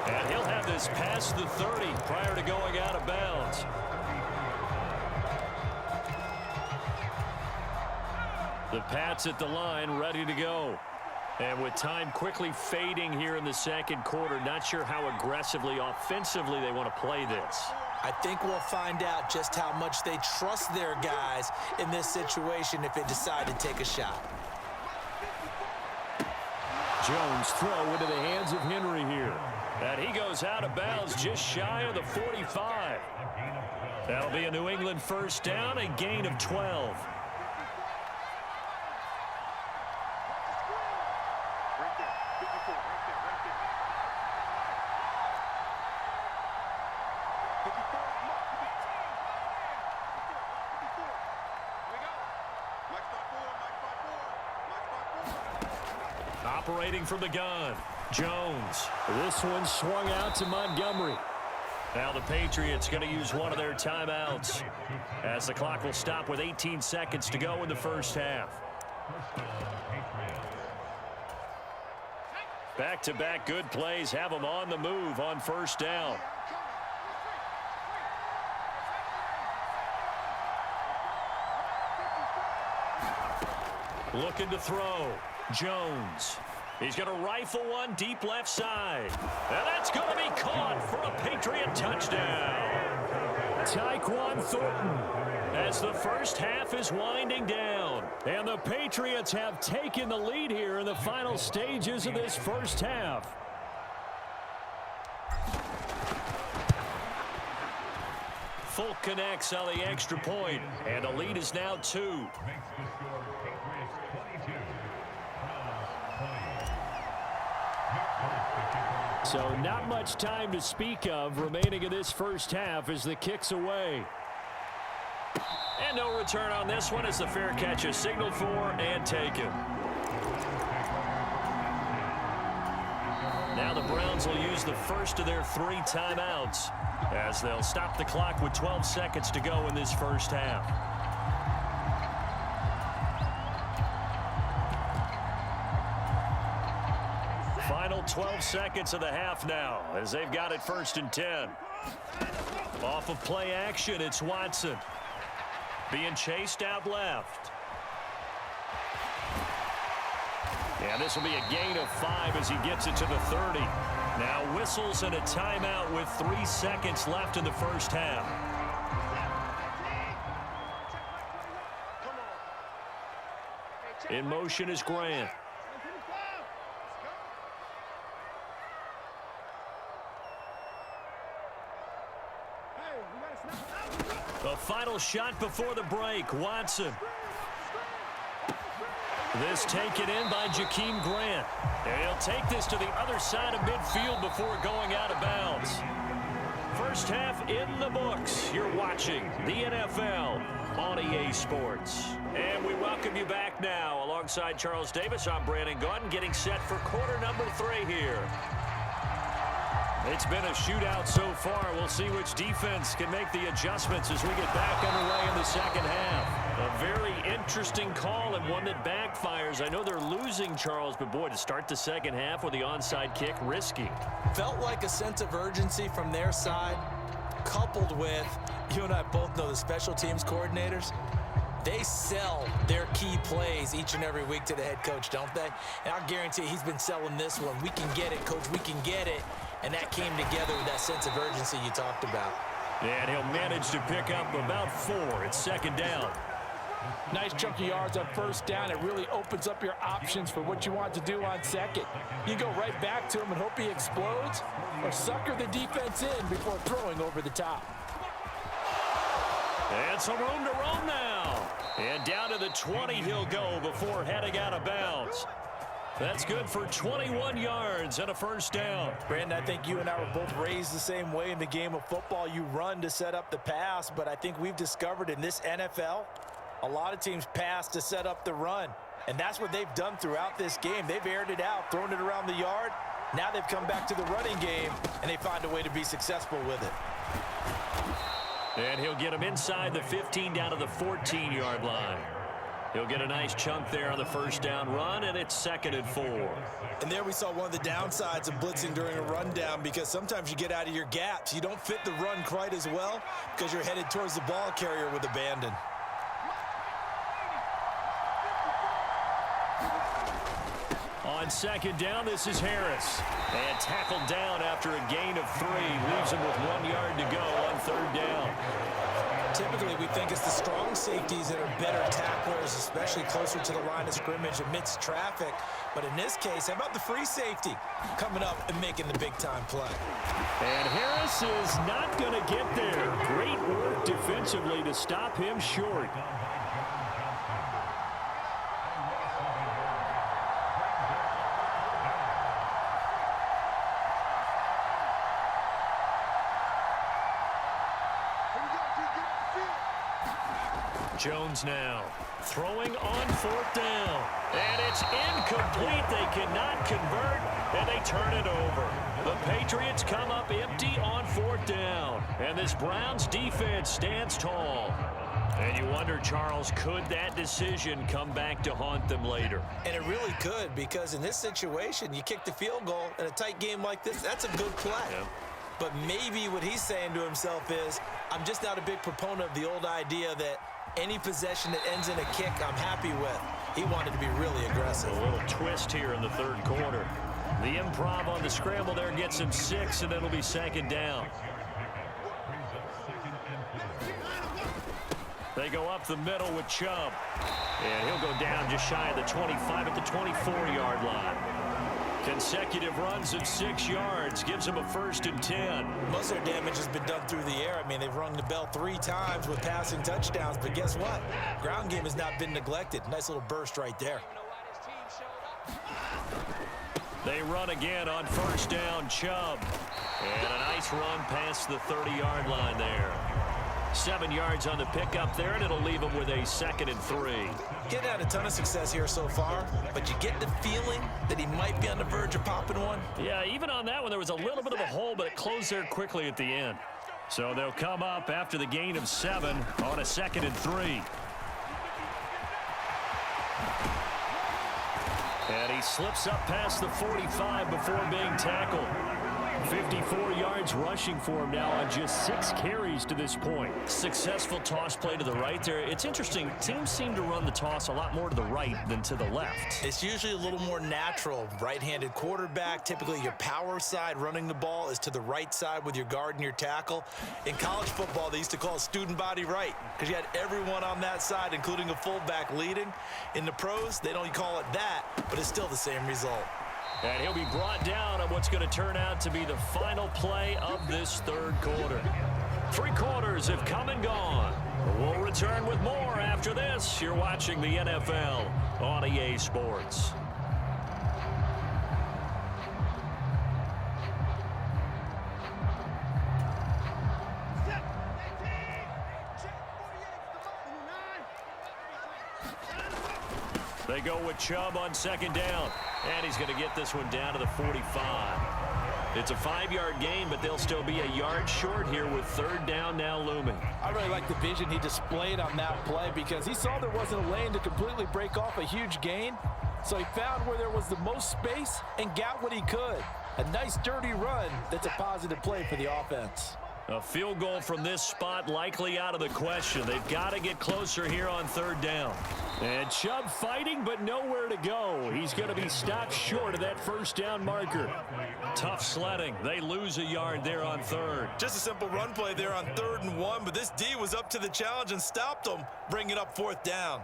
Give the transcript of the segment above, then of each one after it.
And he'll have this past the 30 prior to going out of bounds. The Pats at the line, ready to go. And with time quickly fading here in the second quarter, not sure how aggressively, offensively they want to play this. I think we'll find out just how much they trust their guys in this situation if they decide to take a shot. Jones throw into the hands of Henry here. And he goes out of bounds just shy of the 45. That'll be a New England first down, a gain of 12. Operating from the gun, Jones. This one swung out to Montgomery. Now the Patriots going to use one of their timeouts as the clock will stop with 18 seconds to go in the first half. Back-to-back good plays have them on the move on first down. Looking to throw. Jones. He's going to rifle one deep left side. And that's going to be caught for a Patriot touchdown. Tyquan Thornton as the first half is winding down. And the Patriots have taken the lead here in the final stages of this first half. Folk connects on the extra point, and the lead is now 2. So not much time to speak of remaining in this first half as the kick's away. And no return on this one as the fair catch is signaled for and taken. Now the Browns will use the first of their 3 timeouts as they'll stop the clock with 12 seconds to go in this first half. Final 12 seconds of the half now as they've got it 1st and 10. Off of play action, it's Watson. Being chased out left. Yeah, this will be a gain of 5 as he gets it to the 30. Now whistles and a timeout with 3 seconds left in the first half. In motion is Grant. The final shot before the break, Watson. This taken in by Jakeem Grant. And he'll take this to the other side of midfield before going out of bounds. First half in the books. You're watching the NFL on EA Sports. And we welcome you back now. Alongside Charles Davis, I'm Brandon Gaudin, getting set for quarter number 3 here. It's been a shootout so far. We'll see which defense can make the adjustments as we get back underway in the second half. A very interesting call and one that backfires. I know they're losing, Charles, but boy, to start the second half with the onside kick, risky. Felt like a sense of urgency from their side, coupled with, you and I both know the special teams coordinators, they sell their key plays each and every week to the head coach, don't they? And I guarantee he's been selling this one. We can get it, coach, we can get it. And that came together with that sense of urgency you talked about. And he'll manage to pick up about 4. It's second down. Nice chunk of yards on first down. It really opens up your options for what you want to do on second. You go right back to him and hope he explodes, or sucker the defense in before throwing over the top. And some room to roam now. And down to the 20 he'll go before heading out of bounds. That's good for 21 yards and a first down. Brandon, I think you and I were both raised the same way in the game of football. You run to set up the pass, but I think we've discovered in this NFL, a lot of teams pass to set up the run. And that's what they've done throughout this game. They've aired it out, thrown it around the yard. Now they've come back to the running game, and they find a way to be successful with it. And he'll get him inside the 15 down to the 14-yard line. He'll get a nice chunk there on the first down run, and it's 2nd and 4. And there we saw one of the downsides of blitzing during a rundown, because sometimes you get out of your gaps. You don't fit the run quite as well because you're headed towards the ball carrier with abandon. On 2nd down, this is Harris. And tackled down after a gain of 3. Leaves him with 1 yard to go on 3rd down. Typically, we think it's the strong safeties that are better tacklers, especially closer to the line of scrimmage amidst traffic. But in this case, how about the free safety coming up and making the big-time play? And Harris is not going to get there. Great work defensively to stop him short. Jones now throwing on 4th down. And it's incomplete. They cannot convert, and they turn it over. The Patriots come up empty on 4th down. And this Browns defense stands tall. And you wonder, Charles, could that decision come back to haunt them later? And it really could, because in this situation, you kick the field goal in a tight game like this, that's a good play. Yep. But maybe what he's saying to himself is, I'm just not a big proponent of the old idea that any possession that ends in a kick, I'm happy with. He wanted to be really aggressive. A little twist here in the 3rd quarter. The improv on the scramble there gets him 6, and it'll be 2nd down. They go up the middle with Chubb. And he'll go down just shy of the 25 at the 24-yard line. Consecutive runs of 6 yards gives him a 1st and 10. Most of their damage has been done through the air. I mean, they've rung the bell 3 times with passing touchdowns, but guess what? Ground game has not been neglected. Nice little burst right there. They run again on 1st down, Chubb. And a nice run past the 30-yard line there. 7 yards on the pickup there, and it'll leave him with a 2nd and 3. Getting had a ton of success here so far, but you get the feeling that he might be on the verge of popping one. Yeah, even on that one, there was a little bit of a hole, but it closed there quickly at the end. So they'll come up after the gain of 7 on a 2nd and 3. And he slips up past the 45 before being tackled. 54 yards rushing for him now on just 6 carries to this point. Successful toss play to the right there. It's interesting. Teams seem to run the toss a lot more to the right than to the left. It's usually a little more natural. Right-handed quarterback, typically your power side running the ball is to the right side with your guard and your tackle. In college football, they used to call it student body right because you had everyone on that side, including a fullback leading. In the pros, they don't call it that, but it's still the same result. And he'll be brought down on what's going to turn out to be the final play of this 3rd quarter. 3 quarters have come and gone. We'll return with more after this. You're watching the NFL on EA Sports. They go with Chubb on 2nd down. And he's going to get this one down to the 45. It's a 5-yard gain, but they'll still be a yard short here with 3rd down now looming. I really like the vision he displayed on that play because he saw there wasn't a lane to completely break off a huge gain. So he found where there was the most space and got what he could. A nice dirty run that's a positive play for the offense. A field goal from this spot likely out of the question. They've got to get closer here on 3rd down. And Chubb fighting, but nowhere to go. He's going to be stopped short of that 1st down marker. Tough sledding. They lose a yard there on 3rd. Just a simple run play there on 3rd and 1, but this D was up to the challenge and stopped them, bringing up 4th down.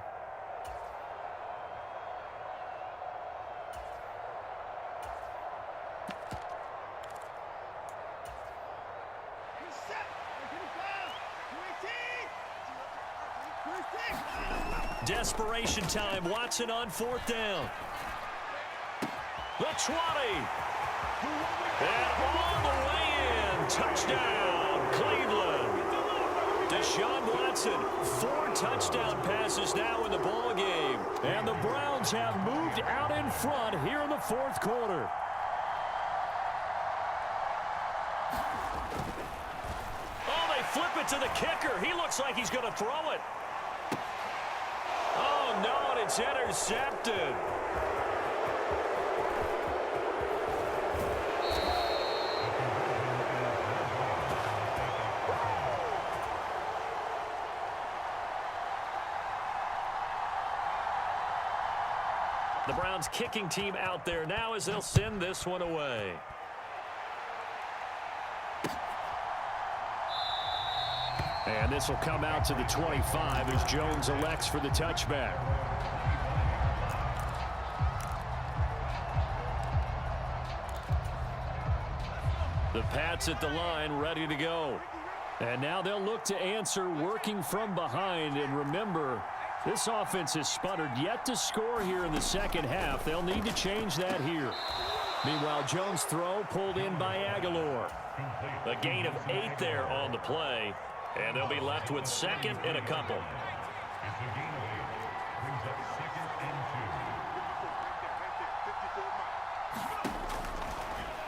Desperation time. Watson on 4th down. The 20. And all the way in. Touchdown, Cleveland. Deshaun Watson, 4 touchdown passes now in the ball game. And the Browns have moved out in front here in the 4th quarter. Oh, they flip it to the kicker. He looks like he's going to throw it. Oh, no. it's intercepted. The Browns kicking team out there now as they'll send this one away. And this will come out to the 25 as Jones elects for the touchback. The Pats at the line ready to go. And now they'll look to answer working from behind. And remember, this offense has sputtered yet to score here in the second half. They'll need to change that here. Meanwhile, Jones' throw pulled in by Aguilar. A gain of 8 there on the play. And they'll be left with second and a couple.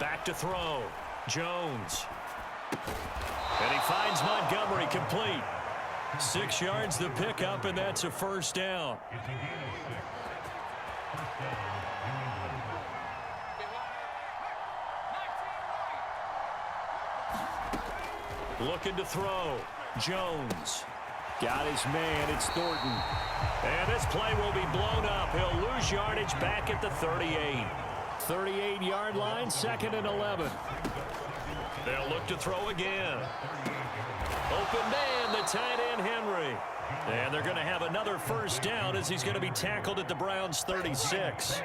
Back to throw. Jones. And he finds Montgomery complete. 6 yards the pickup, and that's a first down. Looking to throw. Jones. Got his man. It's Thornton. And this play will be blown up. He'll lose yardage back at the 38. 38-yard line, second and 11. They'll look to throw again. Open man, the tight end, Henry. And they're going to have another first down as he's going to be tackled at the Browns' 36.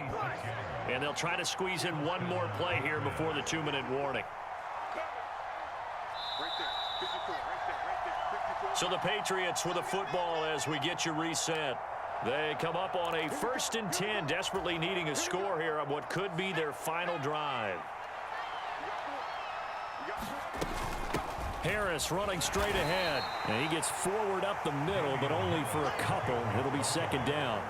And they'll try to squeeze in one more play here before the 2-minute warning. So the Patriots with a football as we get you reset. They come up on a 1st and 10, desperately needing a score here on what could be their final drive. Harris running straight ahead. And he gets forward up the middle, but only for a couple. It'll be second down.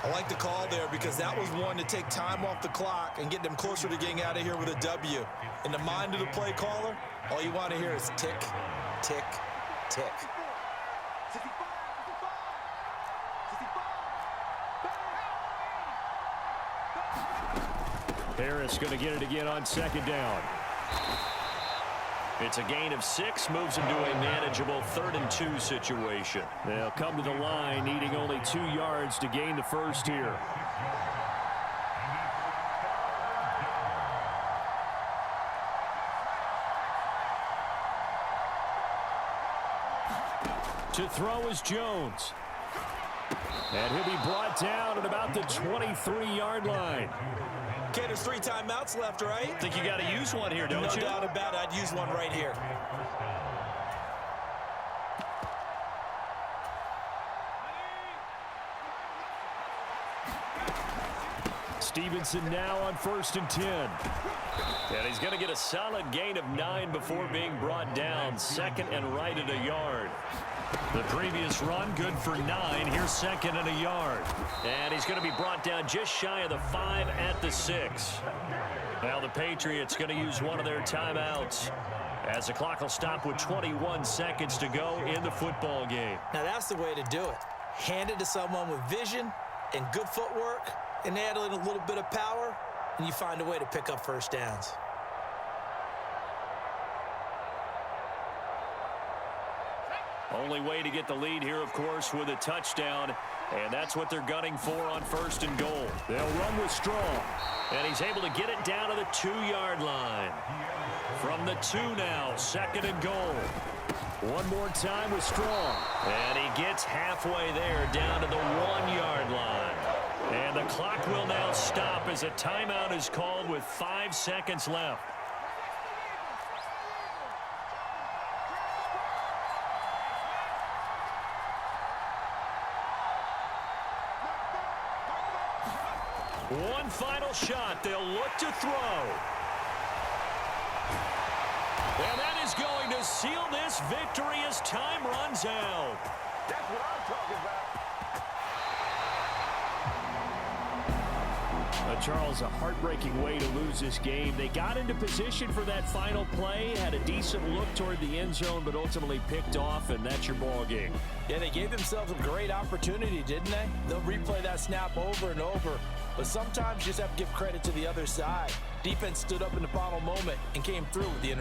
I like the call there because that was one to take time off the clock and get them closer to getting out of here with a W. In the mind of the play caller, all you want to hear is tick, tick, tick. Harris going to get it again on second down. It's a gain of 6, moves him to a manageable 3rd and 2 situation. They'll come to the line needing only 2 yards to gain the first here. To throw is Jones. And he'll be brought down at about the 23-yard line. Okay, there's 3 timeouts left, right? Think you got to use one here, don't you? No doubt about it. I'd use one right here. Stevenson now on 1st and 10. And he's going to get a solid gain of 9 before being brought down. 2nd and right at a yard. The previous run good for 9. Here's 2nd and a yard. And he's going to be brought down just shy of the 5 at the 6. Now the Patriots going to use one of their timeouts as the clock will stop with 21 seconds to go in the football game. Now that's the way to do it. Hand it to someone with vision and good footwork and add in a little bit of power, and you find a way to pick up first downs. Only way to get the lead here, of course, with a touchdown, and that's what they're gunning for on 1st and goal. They'll run with Strong, and he's able to get it down to the 2-yard line. From the 2 now, 2nd and goal. One more time with Strong, and he gets halfway there down to the 1-yard line. And the clock will now stop as a timeout is called with 5 seconds left. One final shot. They'll look to throw. And that is going to seal this victory as time runs out. That's what I'm talking about. Charles, a heartbreaking way to lose this game. They got into position for that final play, had a decent look toward the end zone, but ultimately picked off, and that's your ball game. Yeah, they gave themselves a great opportunity, didn't they? They'll replay that snap over and over, but sometimes you just have to give credit to the other side. Defense stood up in the final moment and came through with the